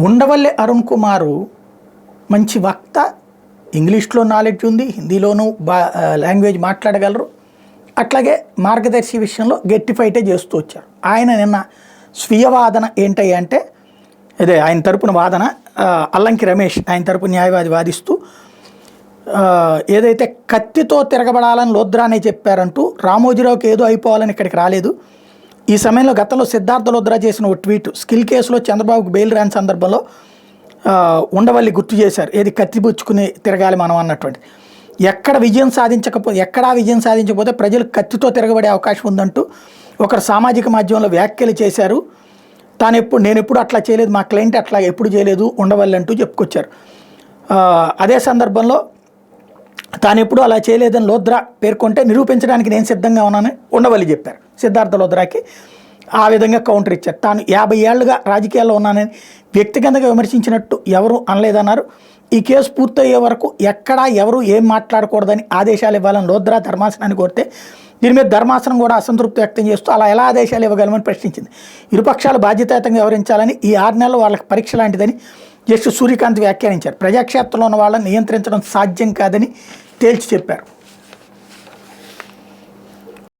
ఉండవల్లి అరుణ్ కుమారు మంచి వక్త, ఇంగ్లీష్లో నాలెడ్జ్ ఉంది, హిందీలోనూ లాంగ్వేజ్ మాట్లాడగలరు. అట్లాగే మార్గదర్శి విషయంలో గట్టి ఫైటే చేస్తూ వచ్చారు. ఆయన నిన్న స్వీయ వాదన ఏంటయ్యా అంటే, ఇదే ఆయన తరపున వాదన, అల్లంకి రమేష్ ఆయన తరపు న్యాయవాది వాదిస్తూ ఏదైతే కత్తితో తిరగబడాలని లోద్రానే చెప్పారంటూ, రామోజీరావుకి ఏదో అయిపోవాలని ఇక్కడికి రాలేదు. ఈ సమయంలో గతంలో సిద్ధార్థ లోద్రా చేసిన ఒక ట్వీట్, స్కిల్ కేసులో చంద్రబాబుకు బెయిల్ రాని సందర్భంలో ఉండవల్లి గుర్తు చేశారు, ఏది కత్తి పుచ్చుకుని తిరగాలి మనం అన్నటువంటి. ఎక్కడా విజయం సాధించకపోతే ప్రజలు కత్తితో తిరగబడే అవకాశం ఉందంటూ ఒకరు సామాజిక మాధ్యమంలో వ్యాఖ్యలు చేశారు. నేను ఎప్పుడు అట్లా చేయలేదు, మా క్లయింట్ అట్లా ఎప్పుడు చేయలేదు ఉండవల్లి అంటూ చెప్పుకొచ్చారు. అదే సందర్భంలో తాను ఎప్పుడు అలా చేయలేదని లోద్రా పేర్కొంటే నిరూపించడానికి నేను సిద్ధంగా ఉన్నానని ఉండవల్లి చెప్పారు సిద్ధార్థ లోద్రాకి. ఆ విధంగా కౌంటర్ ఇచ్చారు. తాను 50 ఏళ్లుగా రాజకీయాల్లో ఉన్నానని వ్యక్తిగతంగా విమర్శించినట్టు ఎవరు అనలేదన్నారు. ఈ కేసు పూర్తయ్యే వరకు ఎక్కడా ఎవరు ఏం మాట్లాడకూడదని ఆదేశాలు ఇవ్వాలని లోద్రా ధర్మాసనాన్ని కోరితే దీని మీద ధర్మాసనం కూడా అసంతృప్తి వ్యక్తం చేస్తూ అలా ఎలా ఆదేశాలు ఇవ్వగలమని ప్రశ్నించింది. ఇరుపక్షాలు బాధ్యతాయుతంగా వ్యవహరించాలని, ఈ 6 నెలలు వాళ్ళకి పరీక్ష లాంటిదని జస్టిస్ సూర్యకాంత్ వ్యాఖ్యానించారు. ప్రజాక్షేత్రంలో ఉన్న వాళ్ళని నియంత్రించడం సాధ్యం కాదని తేల్చి చెప్పారు.